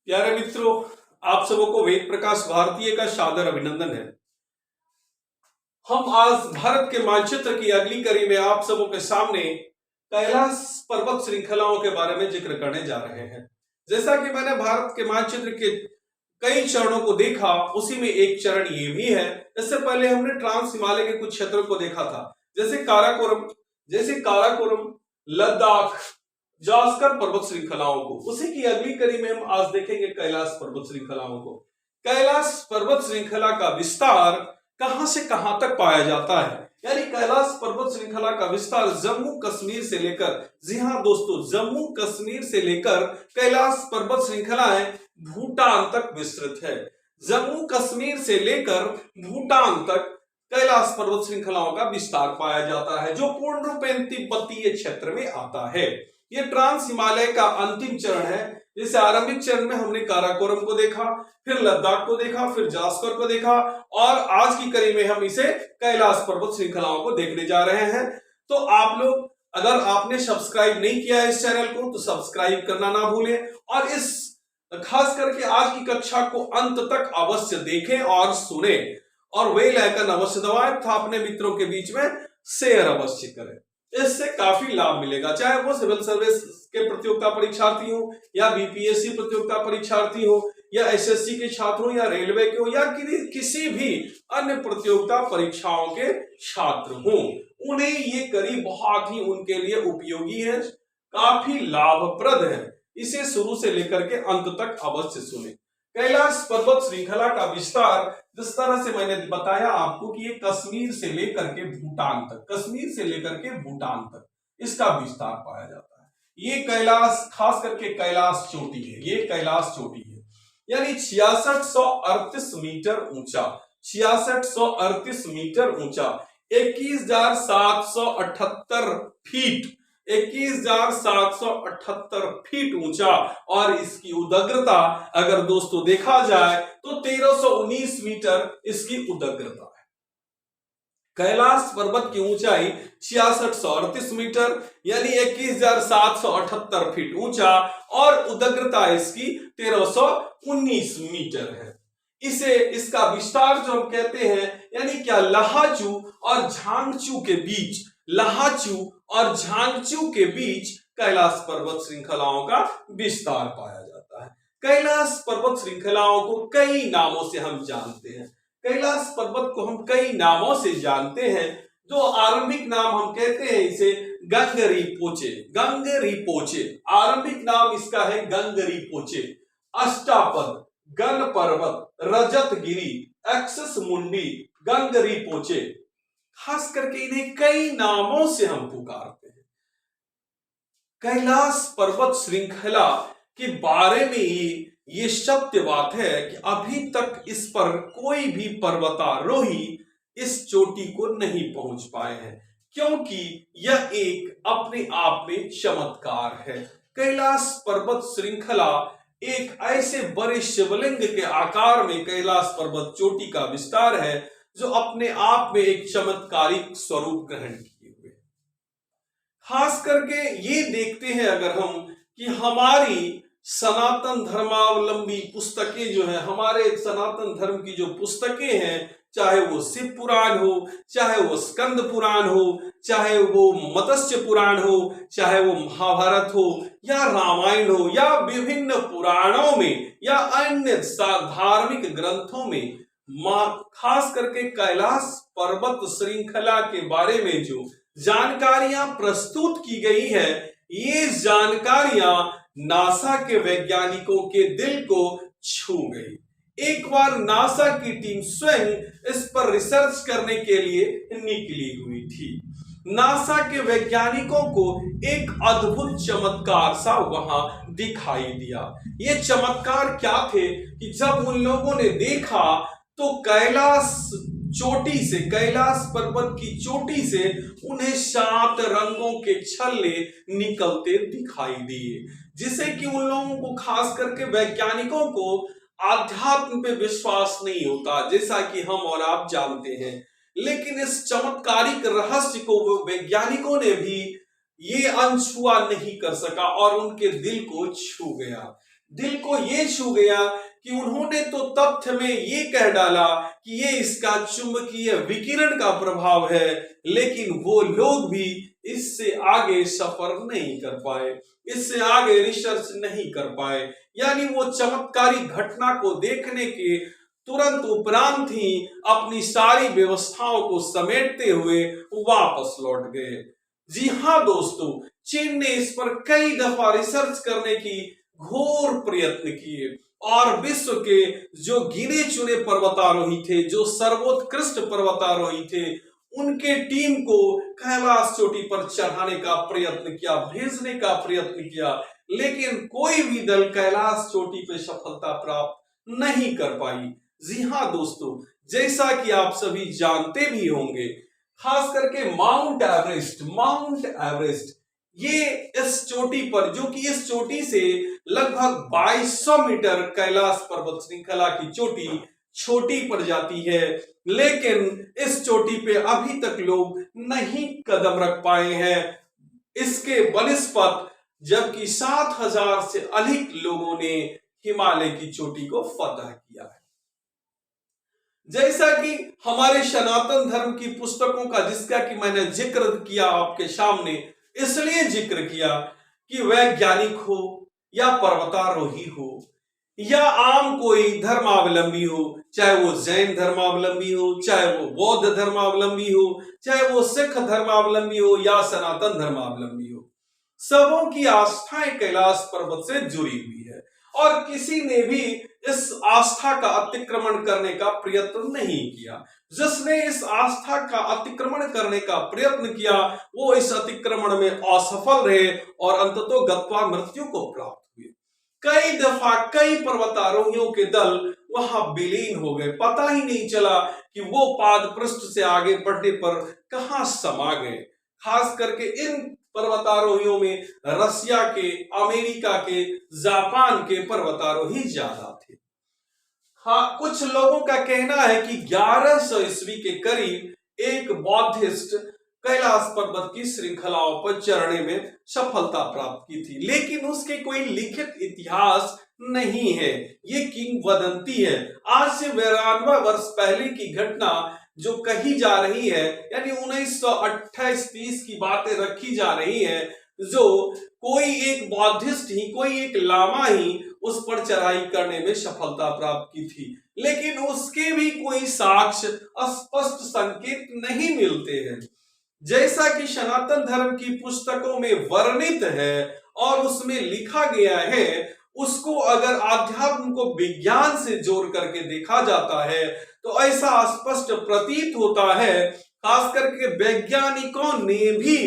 प्यारे मित्रों, आप सबों को वेद प्रकाश भारतीय का सादर अभिनंदन है। हम आज भारत के मानचित्र की अगली कड़ी में आप सबों के सामने कैलाश पर्वत श्रृंखलाओं के बारे में जिक्र करने जा रहे हैं। जैसा कि मैंने भारत के मानचित्र के कई चरणों को देखा, उसी में एक चरण ये भी है। इससे पहले हमने ट्रांस हिमालय के कुछ क्षेत्रों को देखा था, जैसे काराकोरम, लद्दाख, जास्कर पर्वत श्रृंखलाओं को। उसी की अगली कड़ी में हम आज देखेंगे कैलाश पर्वत श्रृंखलाओं को। कैलाश पर्वत श्रृंखला का विस्तार कहां से कहां तक पाया जाता है, यानी कैलाश पर्वत श्रृंखला का विस्तार जम्मू कश्मीर से लेकर, जी हां दोस्तों, जम्मू कश्मीर से लेकर कैलाश पर्वत श्रृंखलाएं भूटान तक विस्तृत है। जम्मू कश्मीर से लेकर भूटान तक कैलाश पर्वत श्रृंखलाओं का विस्तार पाया जाता है, जो पूर्ण रूपेण तिब्बतीय क्षेत्र में आता है। ये ट्रांस हिमालय का अंतिम चरण है। जैसे आरंभिक चरण में हमने काराकोरम को देखा, फिर लद्दाख को देखा, फिर जास्कर को देखा, और आज की कड़ी में हम इसे कैलाश पर्वत श्रृंखलाओं को देखने जा रहे हैं। तो आप लोग, अगर आपने सब्सक्राइब नहीं किया है इस चैनल को, तो सब्सक्राइब करना ना भूलें, और इस खास करके आज की कक्षा को अंत तक अवश्य देखें और सुने, और बेल आइकन अवश्य दबाएं तथा अपने मित्रों के बीच में शेयर अवश्य करें। इससे काफी लाभ मिलेगा, चाहे वो सिविल सर्विस के प्रतियोगिता परीक्षार्थी हो, या बीपीएससी प्रतियोगिता परीक्षार्थी हो, या एसएससी के छात्र हो, या रेलवे के हो, या किसी भी अन्य प्रतियोगिता परीक्षाओं के छात्र हो, उन्हें ये कड़ी बहुत ही उनके लिए उपयोगी है, काफी लाभप्रद है। इसे शुरू से लेकर के अंत तक अवश्य सुने। कैलाश पर्वत श्रृंखला का विस्तार, जिस तरह से मैंने बताया आपको कि ये कश्मीर से लेकर के भूटान तक, कश्मीर से लेकर के भूटान तक इसका विस्तार पाया जाता है। ये कैलाश, खास करके कैलाश चोटी है, ये कैलाश चोटी है, यानी 6638 मीटर ऊंचा, 6638 मीटर ऊंचा, 21,778 फीट, 21,778 फीट ऊंचा, और इसकी उदग्रता अगर दोस्तों देखा जाए तो 1319 मीटर इसकी उदग्रता है। कैलाश पर्वत की ऊंचाई 6638 मीटर यानी 21,778 फीट ऊंचा, और उदग्रता इसकी 1319 मीटर है। इसका विस्तार जो हम कहते हैं, यानी क्या लहाचू और झांगचू के बीच, लहाचू और झांगचू के बीच कैलाश पर्वत श्रृंखलाओं का विस्तार पाया जाता है। कैलाश पर्वत श्रृंखलाओं को कई नामों से हम जानते हैं। कैलाश पर्वत को हम कई नामों से जानते हैं। जो आरंभिक नाम हम कहते हैं इसे गंगरीपोचे, गंगरीपोचे, आरंभिक नाम इसका है गंगरीपोचे। अष्टापद, गण पर्वत, रजतगिरी, एक्सस मुंडी, गंगरीपोचे, खास करके इन्हें कई नामों से हम पुकारते हैं। कैलाश पर्वत श्रृंखला के बारे में ये सत्य बात है कि अभी तक इस पर कोई भी पर्वतारोही इस चोटी को नहीं पहुंच पाए हैं, क्योंकि यह एक अपने आप में चमत्कार है। कैलाश पर्वत श्रृंखला एक ऐसे बड़े शिवलिंग के आकार में कैलाश पर्वत चोटी का विस्तार है, जो अपने आप में एक चमत्कारिक स्वरूप ग्रहण किए हुए। खास करके ये देखते हैं अगर हम कि हमारी सनातन धर्मावलंबी पुस्तकें जो है, हमारे सनातन धर्म की जो पुस्तकें हैं, चाहे वो शिव पुराण हो, चाहे वो स्कंद पुराण हो, चाहे वो मत्स्य पुराण हो, चाहे वो महाभारत हो या रामायण हो, या विभिन्न पुराणों में या अन्य धार्मिक ग्रंथों में खास करके कैलाश पर्वत श्रृंखला के बारे में जो जानकारियां प्रस्तुत की गई है, ये जानकारियां नासा के वैज्ञानिकों के दिल को छू गई। एक बार नासा की टीम स्वयं इस पर रिसर्च करने के लिए निकली हुई थी। नासा के वैज्ञानिकों को एक अद्भुत चमत्कार सा वहां दिखाई दिया। ये चमत्कार क्या थे कि जब उन लोगों ने देखा तो कैलाश चोटी से, कैलाश पर्वत की चोटी से उन्हें 7 रंगों के छल्ले निकलते दिखाई दिए, जिसे कि उन लोगों को, खास करके वैज्ञानिकों को, आध्यात्म पे विश्वास नहीं होता, जैसा कि हम और आप जानते हैं। लेकिन इस चमत्कारिक रहस्य को वैज्ञानिकों ने भी ये अनछुआ नहीं कर सका और उनके दिल को छू गया। दिल को ये छू गया कि उन्होंने तो तथ्य में ये कह डाला कि ये इसका चुंबकीय विकिरण का प्रभाव है, लेकिन वो लोग भी इससे आगे सफर नहीं कर पाए, इससे आगे रिसर्च नहीं कर पाए। यानी वो चमत्कारी घटना को देखने के तुरंत उपरांत ही अपनी सारी व्यवस्थाओं को समेटते हुए वापस लौट गए। जी हाँ दोस्तों, चीन ने इस पर कई दफा रिसर्च करने की घोर प्रयत्न किए और विश्व के जो गिने चुने पर्वतारोही थे, जो सर्वोत्कृष्ट पर्वतारोही थे, उनके टीम को कैलाश चोटी पर चढ़ाने का प्रयत्न किया, भेजने का प्रयत्न किया, लेकिन कोई भी दल कैलाश चोटी पर सफलता प्राप्त नहीं कर पाई। जी हाँ दोस्तों, जैसा कि आप सभी जानते भी होंगे, खास करके माउंट एवरेस्ट ये इस चोटी पर, जो कि इस चोटी से लगभग 2200 मीटर कैलाश पर्वत श्रृंखला की चोटी छोटी पड़ जाती है, लेकिन इस चोटी पे अभी तक लोग नहीं कदम रख पाए हैं इसके बनिस्पत, जबकि 7000 से अधिक लोगों ने हिमालय की चोटी को फतह किया है। जैसा कि हमारे सनातन धर्म की पुस्तकों का, जिसका कि मैंने जिक्र किया आपके सामने, इसलिए जिक्र किया कि वैज्ञानिक हो या पर्वतारोही हो या आम कोई धर्मावलंबी हो, चाहे वो जैन धर्मावलंबी हो, चाहे वो बौद्ध धर्मावलंबी हो, चाहे वो सिख धर्मावलंबी हो या सनातन धर्मावलंबी हो, सबों की आस्थाएं कैलाश पर्वत से जुड़ी हुई है और किसी ने भी इस आस्था का अतिक्रमण करने का प्रयत्न नहीं किया। जिसने इस आस्था का अतिक्रमण करने का प्रयत्न किया वो इस अतिक्रमण में असफल रहे और अंततः गत्वा मृत्यु को प्राप्त हुए। कई दफा कई पर्वतारोहियों के दल वहां विलीन हो गए, पता ही नहीं चला कि वो पाद पृष्ठ से आगे बढ़ने पर कहां समा गए। खास करके इन पर्वतारोहियों में रसिया के, अमेरिका के, जापान के पर्वतारोही ज्यादा थे। हाँ, कुछ लोगों का कहना है कि 1100 ईस्वी के करीब एक बौद्धिस्ट कैलाश पर्वत की श्रृंखलाओं पर चढ़ने में सफलता प्राप्त की थी, लेकिन उसके कोई लिखित इतिहास नहीं है, ये किंवदंती है। आज से 92 वर्ष पहले की घटना जो कही जा रही है, यानी 1928-30 की बातें रखी जा रही है, जो कोई एक बौद्धिस्ट ही, कोई एक लामा ही उस पर चढ़ाई करने में सफलता प्राप्त की थी, लेकिन उसके भी कोई साक्ष्य, स्पष्ट संकेत नहीं मिलते हैं। जैसा कि सनातन धर्म की पुस्तकों में वर्णित है और उसमें लिखा गया है, उसको अगर आध्यात्म को विज्ञान से जोड़ करके देखा जाता है तो ऐसा स्पष्ट प्रतीत होता है, खास करके वैज्ञानिकों ने भी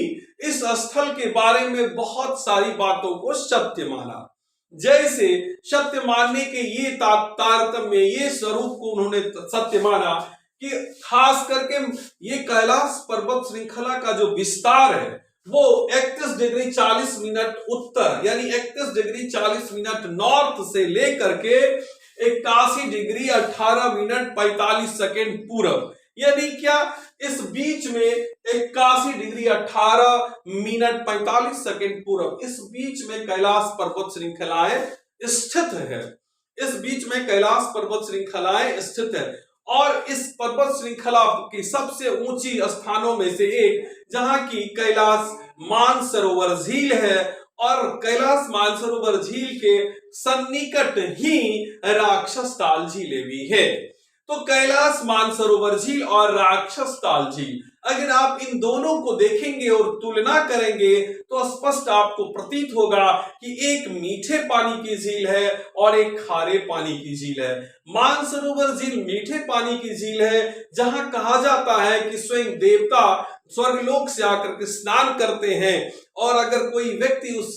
इस स्थल के बारे में बहुत सारी बातों को सत्य माना। जैसे सत्य मानने के ये तारतम्य, ये स्वरूप को उन्होंने सत्य माना कि खास करके ये कैलाश पर्वत श्रृंखला का जो विस्तार है वो 31 डिग्री 40 मिनट उत्तर, यानी 31 डिग्री 40 मिनट नॉर्थ से लेकर के 81 डिग्री 18 मिनट 45 सेकेंड पूरब, यानी क्या इस बीच में 81 डिग्री 18 मिनट 45 सेकेंड पूरब, इस बीच में कैलाश पर्वत श्रृंखलाएं स्थित है। इस बीच में कैलाश पर्वत श्रृंखलाएं स्थित है और इस पर्वत श्रृंखला की सबसे ऊंची स्थानों में से एक, जहां की कैलाश मानसरोवर झील है और कैलाश मानसरोवर झील के सन्निकट ही राक्षस ताल झीलें भी है। तो कैलाश मानसरोवर झील और राक्षस ताल झील, अगर आप इन दोनों को देखेंगे और तुलना करेंगे तो स्पष्ट आपको प्रतीत होगा कि एक मीठे पानी की झील है और एक खारे पानी की झील है। मानसरोवर झील मीठे पानी की झील है, जहां कहा जाता है कि स्वयं देवता स्वर्गलोक से आकर के स्नान करते हैं और अगर कोई व्यक्ति उस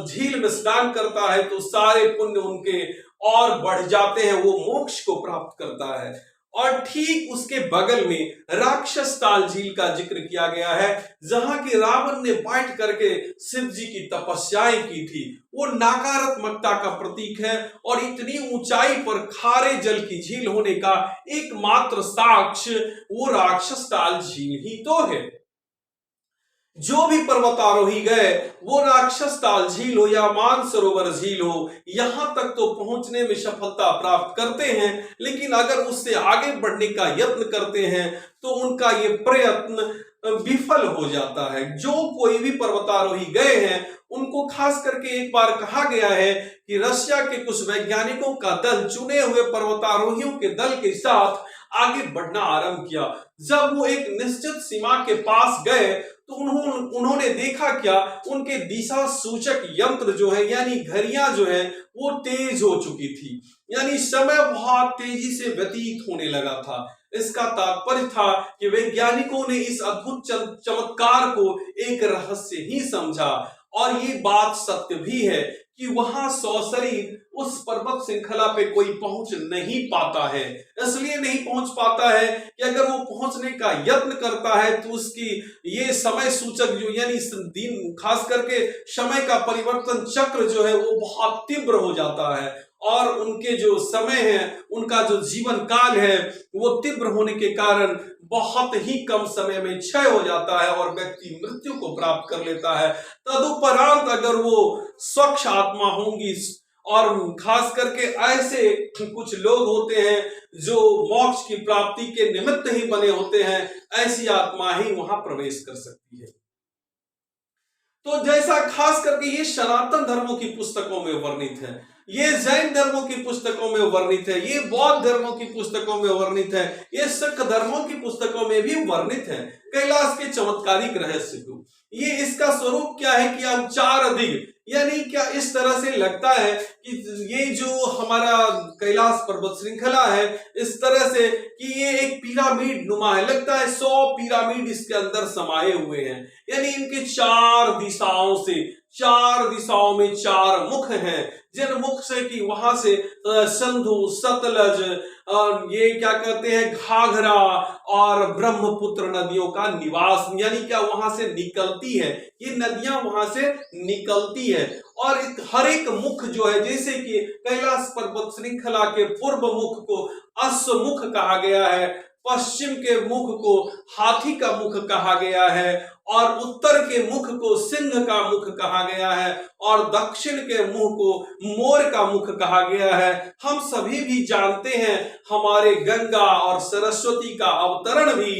झील में स्नान करता है तो सारे पुण्य उनके और बढ़ जाते हैं, वो मोक्ष को प्राप्त करता है। और ठीक उसके बगल में राक्षस ताल झील का जिक्र किया गया है, जहां की रावण ने बैठ करके शिव जी की तपस्याएं की थी। वो नकारात्मकता का प्रतीक है और इतनी ऊंचाई पर खारे जल की झील होने का एकमात्र साक्ष्य वो राक्षस ताल झील ही तो है। जो भी पर्वतारोही गए, वो राक्षस ताल झील हो या मानसरोवर झील हो, यहां तक तो पहुंचने में सफलता प्राप्त करते हैं, लेकिन अगर उससे आगे बढ़ने का यत्न करते हैं तो उनका ये प्रयत्न विफल हो जाता है। जो कोई भी पर्वतारोही गए हैं उनको खास करके एक बार कहा गया है कि रशिया के कुछ वैज्ञानिकों का दल चुने हुए पर्वतारोहियों के दल के साथ आगे बढ़ना आरंभ किया। जब वो एक निश्चित सीमा के पास गए तो उन्होंने देखा क्या, उनके दिशा सूचक यंत्र जो है यानी घड़ियां जो है वो तेज हो चुकी थी, यानी समय बहुत तेजी से व्यतीत होने लगा था। इसका तात्पर्य था कि वैज्ञानिकों ने इस अद्भुत चमत्कार को एक रहस्य ही समझा, और ये बात सत्य भी है कि वहां सशरीर उस पर्वत श्रृंखला पे कोई पहुंच नहीं पाता है। इसलिए नहीं पहुंच पाता है कि अगर वो पहुंचने का यत्न करता है तो उसकी ये समय सूचक जो यानी दिन, खास करके समय का परिवर्तन चक्र जो है वो बहुत तीव्र हो जाता है, और उनके जो समय है, उनका जो जीवन काल है वो तीव्र होने के कारण बहुत ही कम समय में क्षय हो जाता है और व्यक्ति मृत्यु को प्राप्त कर लेता है। तदुपरांत अगर वो स्वच्छ आत्मा होंगी, और खास करके ऐसे कुछ लोग होते हैं जो मोक्ष की प्राप्ति के निमित्त ही बने होते हैं, ऐसी आत्मा ही वहां प्रवेश कर सकती है। तो जैसा खास करके ये सनातन धर्मों की पुस्तकों में वर्णित है, ये जैन धर्मों की पुस्तकों में वर्णित है, ये बौद्ध धर्मों की पुस्तकों में वर्णित है, ये सिख धर्मों की पुस्तकों में भी वर्णित है कैलाश के चमत्कारिक रहस्य को। ये इसका स्वरूप क्या है कि हम चार दिग, यानी क्या इस तरह से लगता है कि ये जो हमारा कैलाश पर्वत श्रृंखला है इस तरह से कि ये एक पिरामिड नुमा है, लगता है 100 पिरामिड इसके अंदर समाये हुए हैं, यानी इनके चार दिशाओं में चार मुख हैं, जिन मुख से कि वहां से सिंधु, सतलज, ये क्या कहते हैं घाघरा और ब्रह्मपुत्र नदियों का निवास, यानी क्या वहां से निकलती है, ये नदियां वहां से निकलती है। और हर एक मुख जो है, जैसे कि कैलाश पर्वत श्रृंखला के पूर्व मुख को अश्वमुख कहा गया है, पश्चिम के मुख को हाथी का मुख कहा गया है, और उत्तर के मुख को सिंह का मुख कहा गया है, और दक्षिण के मुख को मोर का मुख कहा गया है। हम सभी भी जानते हैं हमारे गंगा और सरस्वती का अवतरण भी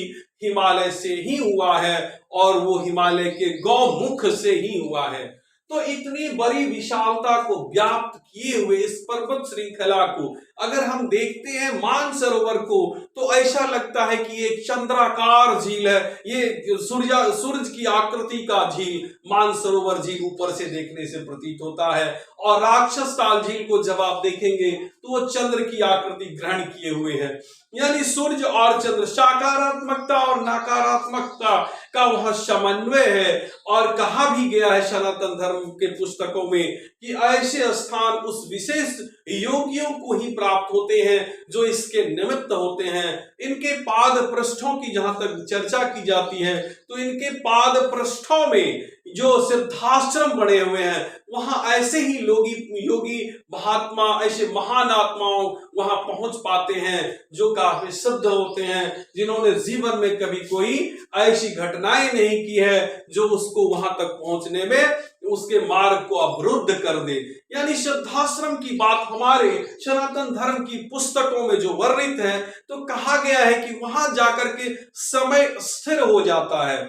हिमालय से ही हुआ है, और वो हिमालय के गौमुख से ही हुआ है। तो इतनी बड़ी विशालता को व्याप्त किए हुए इस पर्वत श्रृंखला को अगर हम देखते हैं मानसरोवर को, तो ऐसा लगता है कि एक चंद्राकार झील है, ये सूरज की आकृति का झील मानसरोवर झील ऊपर से देखने से प्रतीत होता है। और राक्षस ताल झील को जब आप देखेंगे तो वो चंद्र की आकृति ग्रहण किए हुए है, यानी सूर्य और चंद्र, सकारात्मकता और नकारात्मकता का वह समन्वय है। और कहा भी गया है सनातन धर्म के पुस्तकों में कि ऐसे स्थान उस विशेष योगियों को ही प्राप्त होते हैं जो इसके निमित्त होते हैं। इनके पाद पृष्ठों की जहां तक चर्चा की जाती है तो इनके पाद पृष्ठों में जो सिद्धाश्रम बने हुए हैं, वहां ऐसे ही योगी महात्मा, ऐसे महान आत्माओं वहां पहुंच पाते हैं जो काफी सिद्ध होते हैं, जिन्होंने जीवन में कभी कोई ऐसी घटनाएं नहीं की है जो उसको वहां तक पहुंचने में उसके मार्ग को अवरुद्ध कर दे। यानी सिद्धाश्रम की बात हमारे सनातन धर्म की पुस्तकों में जो वर्णित है, तो कहा गया है कि वहां जाकर के समय स्थिर हो जाता है,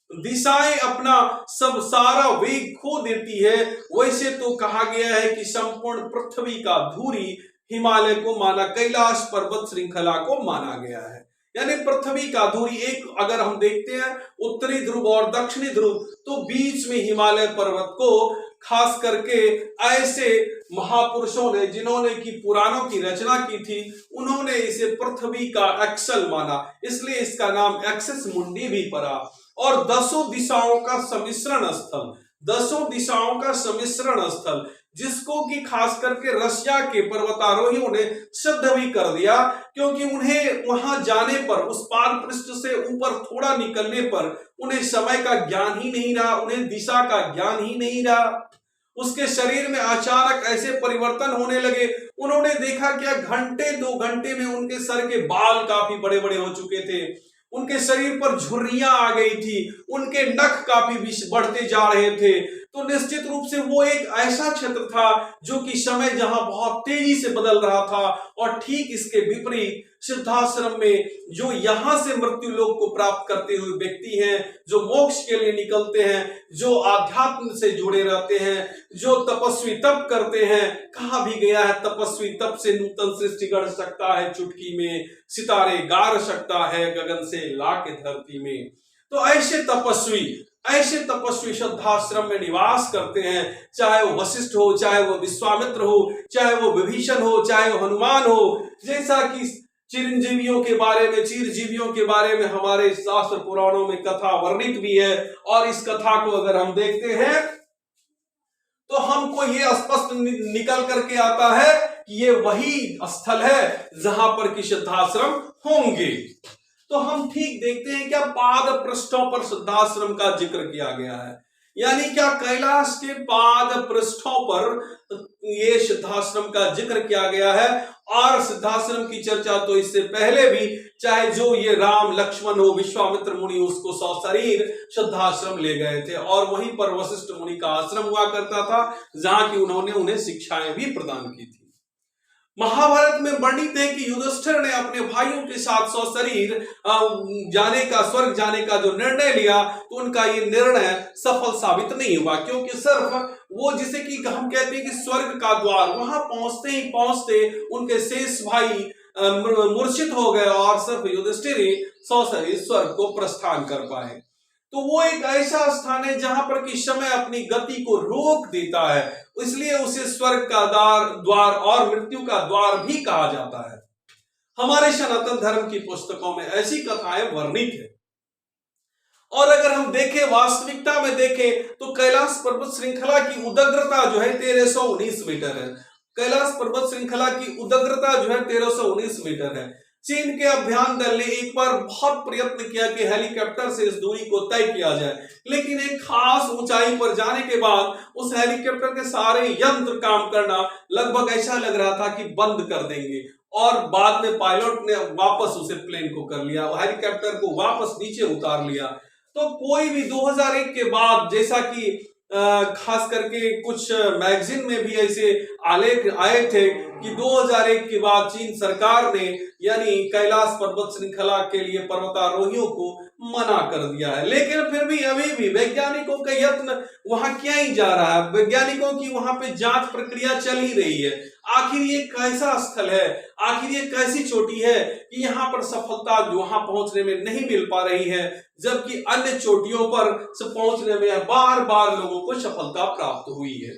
दिशाएं अपना सब सारा वेग खो देती है। वैसे तो कहा गया है कि संपूर्ण पृथ्वी का धुरी हिमालय को माना, कैलाश पर्वत श्रृंखला को माना गया है। यानी पृथ्वी का धुरी एक, अगर हम देखते हैं उत्तरी ध्रुव और दक्षिणी ध्रुव, तो बीच में हिमालय पर्वत को खास करके ऐसे महापुरुषों ने जिन्होंने की पुराणों की रचना की थी, उन्होंने इसे पृथ्वी का एक्सल माना, इसलिए इसका नाम एक्सिस मुंडी भी पड़ा। और 10 दिशाओं का सम्मिश्रण स्थल, 10 दिशाओं का सम्मिश्रण स्थल, जिसको कि खास करके रशिया के पर्वतारोहियों ने सिद्ध भी कर दिया, क्योंकि उन्हें वहां जाने पर, उस पाद पृष्ठ से ऊपर थोड़ा निकलने पर उन्हें समय का ज्ञान ही नहीं रहा, उन्हें दिशा का ज्ञान ही नहीं रहा। उसके शरीर में अचानक ऐसे परिवर्तन होने लगे, उन्होंने देखा क्या घंटे 2 घंटे में उनके सर के बाल काफी बड़े बड़े हो चुके थे, उनके शरीर पर झुर्रियां आ गई थी, उनके नख काफी बढ़ते जा रहे थे। तो निश्चित रूप से वो एक ऐसा क्षेत्र था जो कि समय जहां बहुत तेजी से बदल रहा था। और ठीक इसके विपरीत सिद्धाश्रम में जो यहां से मृत्यु लोक को प्राप्त करते हुए व्यक्ति हैं, जो मोक्ष के लिए निकलते हैं, जो आध्यात्म से जुड़े रहते हैं, जो तपस्वी तप करते हैं। कहा भी गया है, तपस्वी तप से नूतन सृष्टि गढ़ सकता है चुटकी में, सितारे गाड़ सकता है गगन से लाके धरती में। तो ऐसे तपस्वी सिद्धाश्रम में निवास करते हैं, चाहे वो वशिष्ठ हो, चाहे वो विश्वामित्र हो, चाहे वो विभीषण हो, चाहे वो हनुमान हो। जैसा कि चिरंजीवियों के बारे में हमारे शास्त्र पुराणों में कथा वर्णित भी है। और इस कथा को अगर हम देखते हैं तो हमको ये स्पष्ट निकल करके आता है कि ये वही स्थल है जहां पर कि सिद्धाश्रम होंगे। तो हम ठीक देखते हैं क्या पाद पृष्ठों पर सिद्धाश्रम का जिक्र किया गया है, यानी क्या कैलाश के पाद पृष्ठों पर ये सिद्धाश्रम का जिक्र किया गया है। और सिद्धाश्रम की चर्चा तो इससे पहले भी, चाहे जो ये राम लक्ष्मण हो, विश्वामित्र मुनि उसको सशरीर सिद्धाश्रम ले गए थे और वहीं पर वशिष्ठ मुनि का आश्रम हुआ करता था, जहां की उन्होंने उन्हें शिक्षाएं भी प्रदान की थी। महाभारत में वर्णित है कि युधिष्ठिर ने अपने भाइयों के साथ सशरीर स्वर्ग जाने का जो निर्णय लिया, तो उनका ये निर्णय सफल साबित नहीं हुआ, क्योंकि सिर्फ वो, जिसे कि हम कहते हैं कि स्वर्ग का द्वार, वहां पहुंचते ही पहुंचते उनके शेष भाई मूर्छित हो गए और सिर्फ युधिष्ठिर ही सशरीर स्वर्ग को प्रस्थान कर पाए। तो वो एक ऐसा स्थान है जहां पर कि समय अपनी गति को रोक देता है, इसलिए उसे स्वर्ग का द्वार और मृत्यु का द्वार भी कहा जाता है। हमारे सनातन धर्म की पुस्तकों में ऐसी कथाएं वर्णित है। और अगर हम देखें, वास्तविकता में देखें, तो कैलाश पर्वत श्रृंखला की उदग्रता जो है 1319 मीटर है। कैलाश पर्वत श्रृंखला की उदग्रता जो है 1319 मीटर है। चीन के अभियान दल ने एक बार बहुत प्रयत्न किया कि हेलीकॉप्टर से इस दूरी को तय किया जाए, लेकिन एक खास ऊंचाई पर जाने के बाद उस हेलीकॉप्टर के सारे यंत्र काम करना लगभग ऐसा लग रहा था कि बंद कर देंगे। और बाद में पायलट ने वापस उसे प्लेन को कर लिया, हेलीकॉप्टर को वापस नीचे उतार लिया। तो कोई भी 2001 के बाद, जैसा कि खास करके कुछ मैगजीन में भी ऐसे आलेख आए थे कि 2001 के बाद चीन सरकार ने यानी कैलाश पर्वत श्रृंखला के लिए पर्वतारोहियों को मना कर दिया है। लेकिन फिर भी अभी भी वैज्ञानिकों का यत्न वहां किया ही जा रहा है, वैज्ञानिकों की वहां पे जांच प्रक्रिया चल ही रही है। आखिर ये कैसा स्थल है, आखिर ये कैसी चोटी है कि यहाँ पर सफलता वहां पहुंचने में नहीं मिल पा रही है, जबकि अन्य चोटियों पर पहुंचने में बार बार लोगों को सफलता प्राप्त हुई है।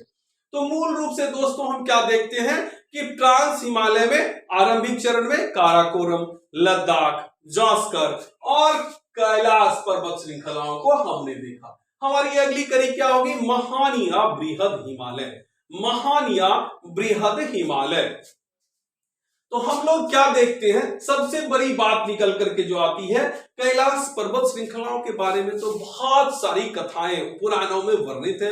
तो मूल रूप से दोस्तों हम क्या देखते हैं कि ट्रांस हिमालय में आरंभिक चरण में काराकोरम, लद्दाख, जास्कर और कैलाश पर्वत श्रृंखलाओं को हमने देखा। हमारी अगली कड़ी क्या होगी? महान या बृहद हिमालय। महान या बृहद हिमालय। तो हम लोग क्या देखते हैं, सबसे बड़ी बात निकल करके जो आती है कैलाश पर्वत श्रृंखलाओं के बारे में, तो बहुत सारी कथाएं पुराणों में वर्णित है।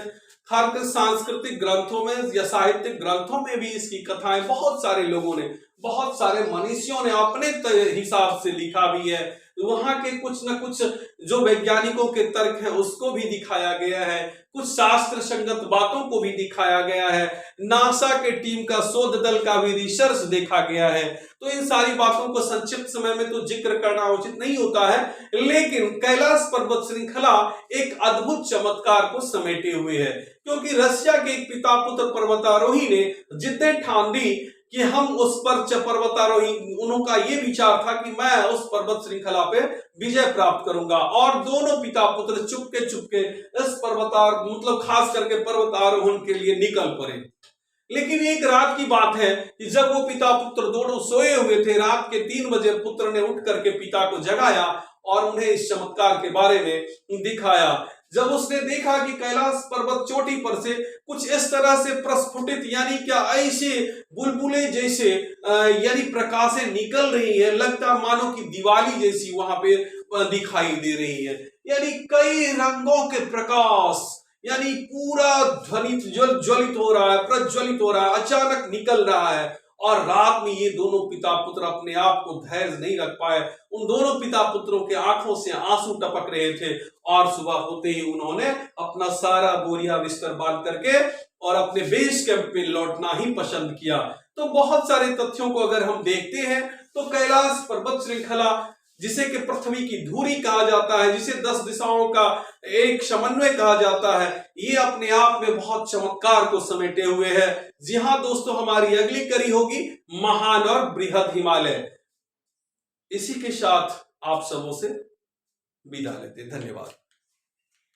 खासकर सांस्कृतिक ग्रंथों में या साहित्यिक ग्रंथों में भी इसकी कथाएं बहुत सारे लोगों ने, बहुत सारे मनीषियों ने अपने हिसाब से लिखा भी है। वहां के कुछ न कुछ जो वैज्ञानिकों के तर्क हैं उसको भी दिखाया गया है, कुछ शास्त्र संगत बातों को भी दिखाया गया है, नासा के टीम का शोध दल का भी रिसर्च देखा गया है। तो इन सारी बातों को संक्षिप्त समय में तो जिक्र करना उचित नहीं होता है, लेकिन कैलाश पर्वत श्रृंखला एक अद्भुत चमत्कार को समेटे हुए है, क्योंकि रशिया के एक पिता पुत्र पर्वतारोही ने जिद्दे ठान दी कि हम उस पर पर्वतारोही, उनका ये विचार था कि मैं उस पर्वत श्रृंखला पे विजय प्राप्त करूंगा। और दोनों पिता पुत्र चुपके चुपके इस खास करके पर्वतारोहण के लिए निकल पड़े। लेकिन एक रात की बात है कि जब वो पिता पुत्र दोनों सोए हुए थे, रात के 3 बजे पुत्र ने उठ करके पिता को जगाया और उन्हें इस चमत्कार के बारे में दिखाया। जब उसने देखा कि कैलाश पर्वत चोटी पर से कुछ इस तरह से प्रस्फुटित, यानी क्या ऐसे बुलबुले जैसे यानी प्रकाशें निकल रही है, लगता मानो कि दिवाली जैसी वहां पे दिखाई दे रही है, यानी कई रंगों के प्रकाश, यानी पूरा ज्वलित हो रहा है, प्रज्वलित हो रहा है, अचानक निकल रहा है। और रात में ये दोनों पिता पुत्र अपने आप को धैर्य नहीं रख पाए। उन दोनों पिता पुत्रों के आंखों से आंसू टपक रहे थे और सुबह होते ही उन्होंने अपना सारा बोरिया बिस्तर बांध करके और अपने बेस कैंप पे लौटना ही पसंद किया। तो बहुत सारे तथ्यों को अगर हम देखते हैं तो कैलाश पर्वत श्रृंखला, जिसे कि पृथ्वी की धुरी कहा जाता है, जिसे 10 दिशाओं का एक समन्वय कहा जाता है, ये अपने आप में बहुत चमत्कार को समेटे हुए है। जी हाँ दोस्तों, हमारी अगली कड़ी होगी महान और बृहद हिमालय। इसी के साथ आप सबों से विदा लेते हैं। धन्यवाद।